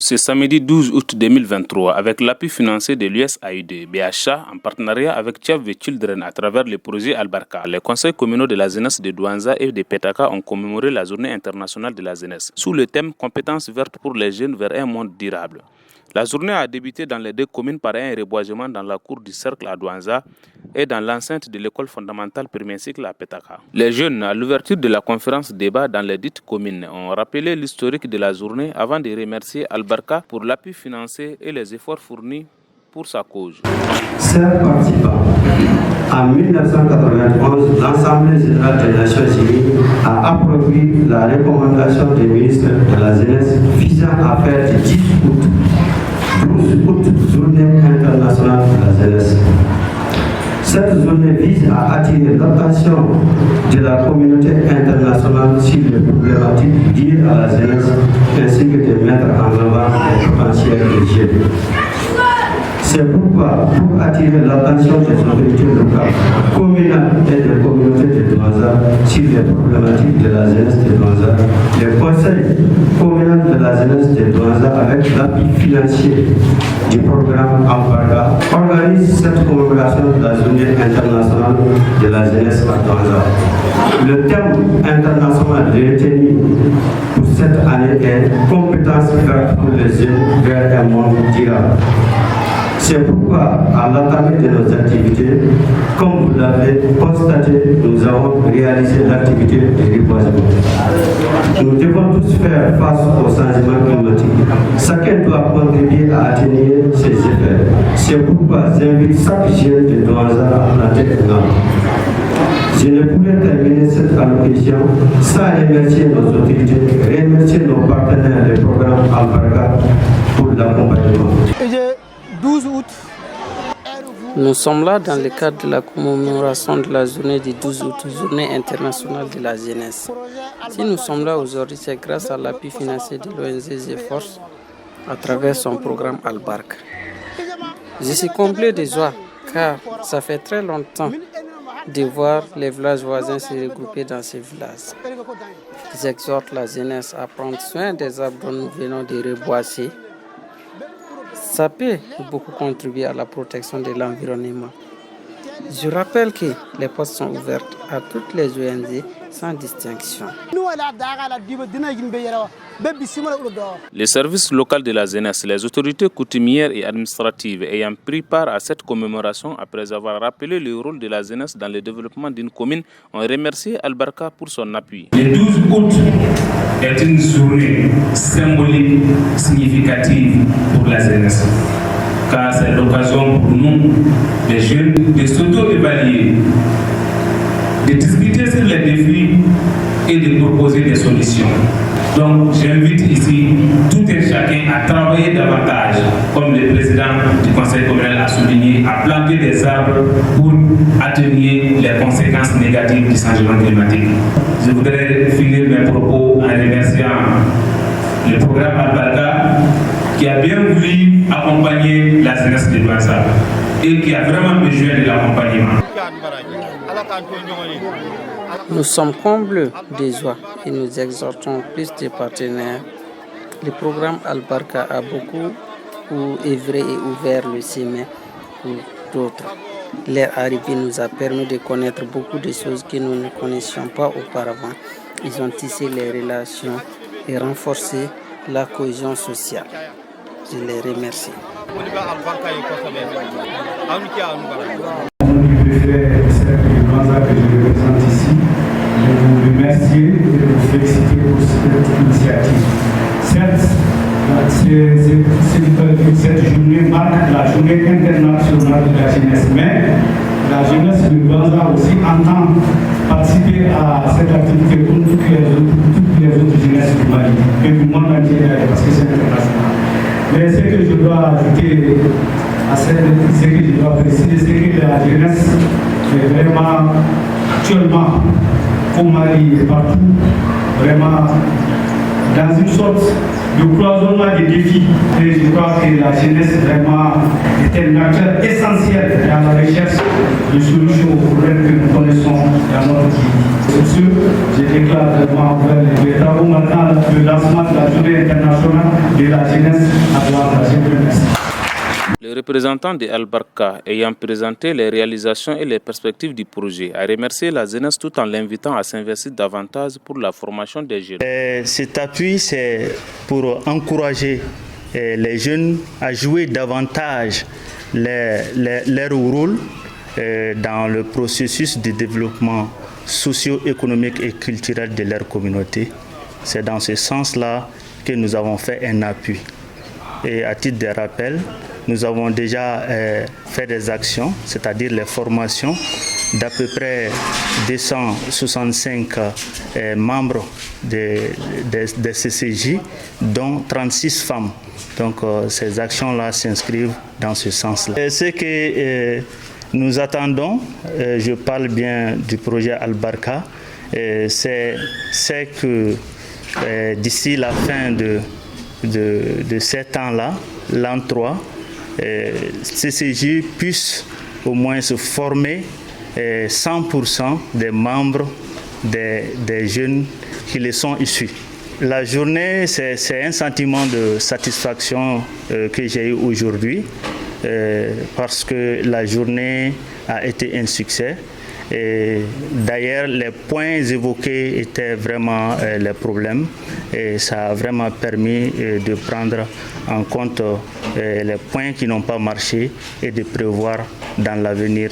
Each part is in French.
Ce samedi 12 août 2023, avec l'appui financier de l'USAID, BHA, en partenariat avec Chef the Children à travers le projet Albarka, les conseils communaux de la jeunesse de Douanza et de Petaka ont commémoré la journée internationale de la jeunesse, sous le thème Compétences vertes pour les jeunes vers un monde durable. La journée a débuté dans les deux communes par un reboisement dans la cour du cercle à Douanza et dans l'enceinte de l'école fondamentale premier cycle à Petaka. Les jeunes, à l'ouverture de la conférence débat dans les dites communes, ont rappelé l'historique de la journée avant de remercier Albarka pour l'appui financier et les efforts fournis pour sa cause. Chers participants, en 1991, l'Assemblée générale des Nations Unies a approuvé la recommandation des ministres de la jeunesse visant à faire du 10 août 12 août, journée internationale de la jeunesse. Cette journée vise à attirer l'attention de la communauté internationale sur les problématiques liées à la jeunesse ainsi que de mettre en avant les potentiels des jeunes. C'est pourquoi, pour attirer l'attention des autorités locales, communales et des communautés de Douanza sur les problématiques de la jeunesse de Douanza, le Conseil communal de la jeunesse de Douanza, avec l'appui financier du programme Albarka, organise cette commémoration de la journée internationale de la jeunesse à Douanza. Le thème international retenu pour cette année est Compétences vertes pour les jeunes vers un monde durable. C'est pourquoi, à l'entame de nos activités, comme vous l'avez constaté, nous avons réalisé l'activité de reboisement. Nous devons tous faire face au changement climatique. Chacun doit contribuer à atténuer ses effets. C'est pourquoi j'invite chaque jeune de Douanza à planter un arbre. Je ne pourrais terminer cette allocution sans remercier nos autorités, remercier nos partenaires du programme Albarka pour l'accompagnement. 12 août. Nous sommes là dans le cadre de la commémoration de la journée du 12 août, journée internationale de la jeunesse. Si nous sommes là aujourd'hui, c'est grâce à l'appui financier de l'ONG Force à travers son programme Albarka. Je suis comblé de joie car ça fait très longtemps de voir les villages voisins se regrouper dans ces villages. J'exhorte la jeunesse à prendre soin des arbres dont nous venons de reboiser. Ça peut beaucoup contribuer à la protection de l'environnement. Je rappelle que les portes sont ouvertes à toutes les ONG sans distinction. Les services locaux de la jeunesse, les autorités coutumières et administratives ayant pris part à cette commémoration après avoir rappelé le rôle de la jeunesse dans le développement d'une commune, ont remercié Albarka pour son appui. Le 12 août est une journée symbolique, significative pour la jeunesse, car c'est l'occasion pour nous, les jeunes, de s'auto-évaluer, de discuter sur les défis et de proposer des solutions. Donc j'invite ici tout et chacun à travailler davantage, comme le président du conseil communal a souligné, à planter des arbres pour atténuer les conséquences négatives du changement climatique. Je voudrais finir mes propos en remerciant le programme Albarka qui a bien voulu accompagner la jeunesse de Douanza et qui a vraiment besoin de l'accompagnement. Nous sommes comblés de joie et nous exhortons plus de partenaires. Le programme Albarka a beaucoup œuvré et ouvert le chemin pour d'autres. Leur arrivée nous a permis de connaître beaucoup de choses que nous ne connaissions pas auparavant. Ils ont tissé les relations et renforcé la cohésion sociale. Je les remercie. Que je représente ici, de vous remercier et de vous féliciter pour cette initiative. Certes, cette journée marque la journée internationale de la jeunesse, mais la jeunesse de Douanza aussi entend participer à cette activité pour toutes les autres jeunesses du Mali et du monde entier parce que c'est international. Mais ce que je dois ajouter à ce que je dois préciser, c'est que la jeunesse est vraiment actuellement au Mali et partout, vraiment dans une sorte de cloisonnement des défis. Et je crois que la jeunesse vraiment est un acteur essentiel dans la recherche de solutions aux problèmes que nous connaissons dans notre pays. Sur ce, je déclare devant les travaux marquant le lancement de la journée internationale de la jeunesse à Douala. Le représentant de Al-Barka, ayant présenté les réalisations et les perspectives du projet, a remercié la jeunesse tout en l'invitant à s'investir davantage pour la formation des jeunes. Cet appui, c'est pour encourager les jeunes à jouer davantage leur rôle dans le processus de développement socio-économique et culturel de leur communauté. C'est dans ce sens-là que nous avons fait un appui. Et à titre de rappel, nous avons déjà fait des actions, c'est-à-dire les formations d'à peu près 265 membres des CCJ, dont 36 femmes. Donc ces actions-là s'inscrivent dans ce sens-là. Ce que nous attendons, je parle bien du projet Al-Barka, c'est que d'ici la fin de 7 ans-là, l'an 3, CCJ puisse au moins se former 100% des membres des jeunes qui les sont issus. La journée, c'est un sentiment de satisfaction que j'ai eu aujourd'hui parce que la journée a été un succès. D'ailleurs, les points évoqués étaient vraiment les problèmes et ça a vraiment permis de prendre en compte les points qui n'ont pas marché et de prévoir dans l'avenir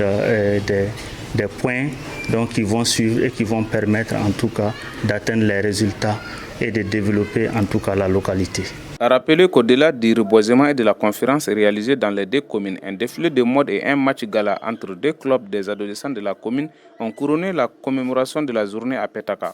des points donc, qui vont suivre et qui vont permettre en tout cas d'atteindre les résultats et de développer en tout cas la localité. A rappeler qu'au-delà du reboisement et de la conférence réalisée dans les 2 communes, un défilé de mode et un match gala entre 2 clubs des adolescents de la commune ont couronné la commémoration de la journée à Pétaka.